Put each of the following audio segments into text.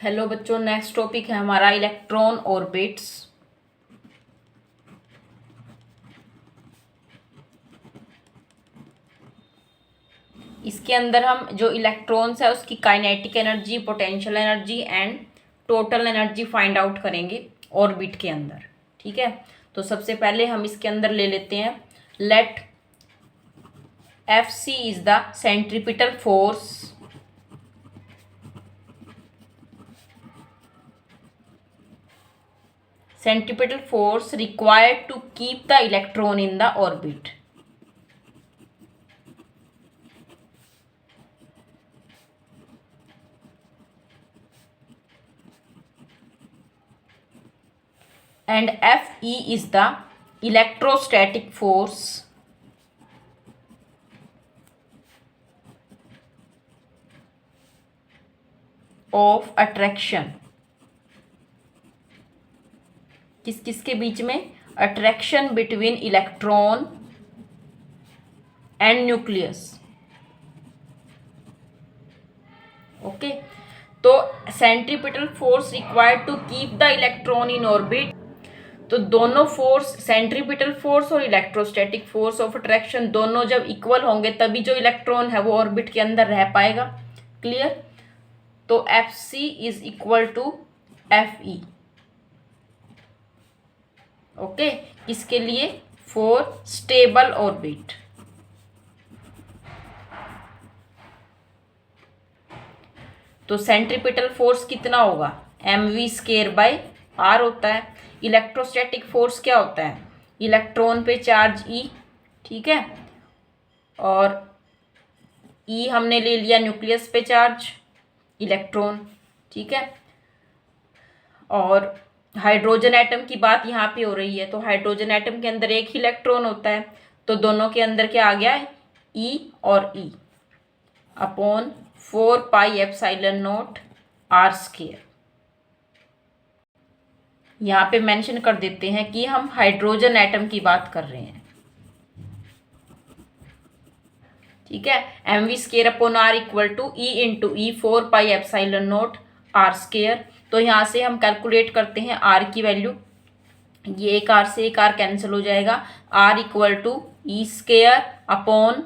Hello बच्चों, next topic है हमारा इलेक्ट्रॉन ऑर्बिट्स। इसके अंदर हम जो इलेक्ट्रॉन्स है उसकी kinetic energy, potential energy and total energy find out करेंगे ऑर्बिट के अंदर। ठीक है, तो सबसे पहले हम इसके अंदर ले लेते हैं let F C is the centripetal force required to keep the electron in the orbit. And Fe is the electrostatic force of attraction. किसके बीच में? Attraction between electron and nucleus. Okay, तो centripetal force required to keep the electron in orbit. तो दोनों force, centripetal force और electrostatic force of attraction, दोनों जब equal होंगे तभी जो इलेक्ट्रॉन है वो ऑर्बिट के अंदर रह पाएगा। क्लियर? तो F C is equal to F E. Okay, किसके लिए? For stable orbit. तो सेंट्रीपिटल फोर्स कितना होगा? M V square by R होता है। इलेक्ट्रोस्टैटिक फोर्स क्या होता है? इलेक्ट्रॉन पे चार्ज ई। ठीक है, और ई हमने ले लिया न्यूक्लियस पे चार्ज इलेक्ट्रॉन। ठीक है, और हाइड्रोजन एटम की बात यहाँ पे हो रही है, तो हाइड्रोजन एटम के अंदर एक ही इलेक्ट्रॉन होता है, तो दोनों के अंदर क्या आ गया है? ई और E upon 4 pi epsilon not R square. यहाँ पे मेंशन कर देते हैं कि हम हाइड्रोजन एटम की बात कर रहे हैं। ठीक है, M V square upon R equal to E into E 4 pi epsilon not R square. तो यहाँ से हम कैलकुलेट करते हैं आर की वैल्यू। ये एक आर से एक आर कैंसिल हो जाएगा। R equal to E square upon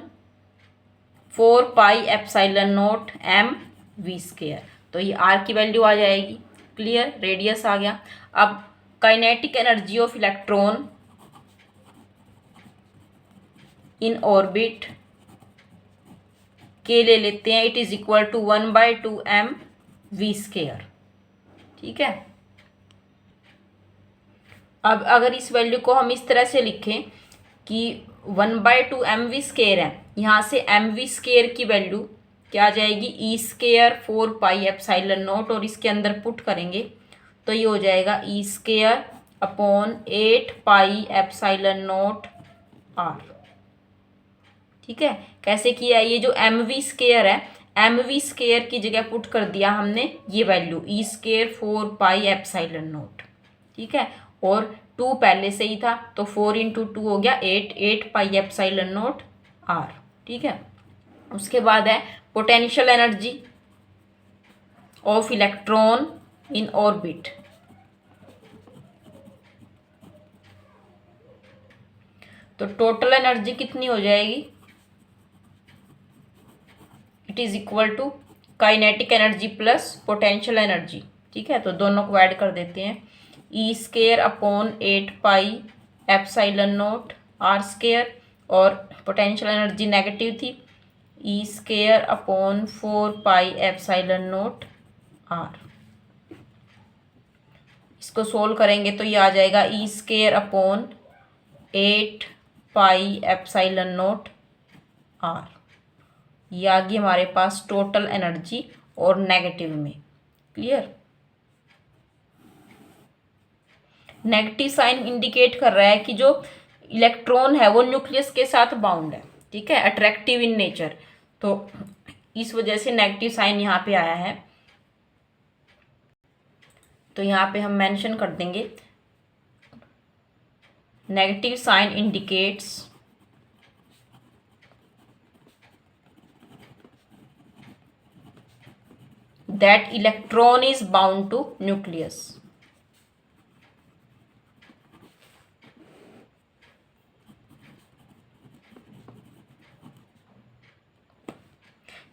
4 pi epsilon not M V square. तो ये आर की वैल्यू आ जाएगी। क्लियर? रेडियस आ गया। अब kinetic energy of electron in orbit के ले लेते हैं। It is equal to 1/2 M V square. ठीक है, अब अगर इस वैल्यू को हम इस तरह से लिखें कि 1/2 एम वी स्क्वायर है, यहाँ से एम वी स्क्वायर की वैल्यू क्या आ जाएगी? E square 4 pi epsilon naught, और इसके अंदर पुट करेंगे तो ये हो जाएगा E square upon 8 pi epsilon not R. ठीक है, कैसे किया? ये जो एम वी स्क्वायर है, एम वी स्क्वायर की जगह पुट कर दिया हमने ये value E square 4 pi epsilon naught. ठीक है, और 2 पहले से ही था तो 4 इंटू 2 हो गया 8 पाई एप्सिलॉन नॉट आर। ठीक है, उसके बाद है potential energy of electron in orbit. तो टोटल एनर्जी कितनी हो जाएगी? It is equal to kinetic energy plus potential energy. ठीक है, तो दोनों को ऐड कर देते हैं। E square upon 8 pi epsilon not R square, और पोटेंशियल एनर्जी नेगेटिव थी, E square upon 4 pi epsilon not R. इसको सोल्व करेंगे तो ये आ जाएगा E square upon 8 pi epsilon not are. ये आ गई हमारे पास टोटल एनर्जी और नेगेटिव में। क्लियर? नेगेटिव साइन इंडिकेट कर रहा है कि जो इलेक्ट्रॉन है वो न्यूक्लियस के साथ बाउंड है। ठीक है, अट्रैक्टिव इन नेचर, तो इस वजह से नेगेटिव साइन यहाँ पे आया है। तो यहाँ पे हम मेंशन कर देंगे negative sign indicates that electron is bound to nucleus.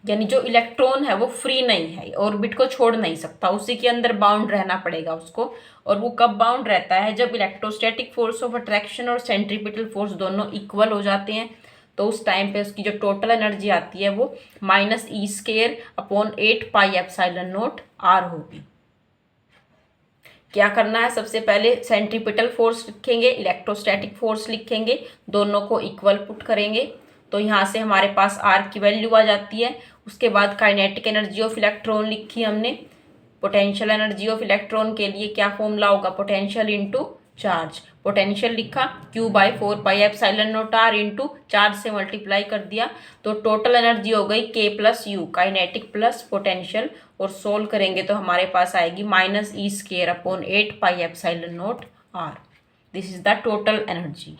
यानी जो इलेक्ट्रॉन है वो फ्री नहीं है, ऑर्बिट को छोड़ नहीं सकता, उसी के अंदर बाउंड रहना पड़ेगा उसको। और वो कब बाउंड रहता है? जब इलेक्ट्रोस्टैटिक फोर्स ऑफ अट्रैक्शन और सेंट्रीपिटल फोर्स दोनों इक्वल हो जाते हैं, तो उस टाइम पे उसकी जो टोटल एनर्जी आती है वो -E²/8πε0r होगी। क्या करना है? सबसे पहले सेंट्रीपिटल फोर्स लिखेंगे, इलेक्ट्रोस्टैटिक फोर्स लिखेंगे, दोनों को इक्वल पुट करेंगे, तो यहाँ से हमारे पास r की वैल्यू आ जाती है। उसके बाद काइनेटिक एनर्जी ऑफ इलेक्ट्रॉन लिखी हमने। पोटेंशियल एनर्जी ऑफ इलेक्ट्रॉन के लिए क्या फॉर्मूला होगा? Potential into charge. पोटेंशियल लिखा Q/4πε0r इंटू चार्ज से मल्टीप्लाई कर दिया, तो टोटल एनर्जी हो गई K+U, काइनेटिक प्लस पोटेंशियल, और सोल्व करेंगे तो हमारे पास आएगी -E²/8πε0r। This is the total energy.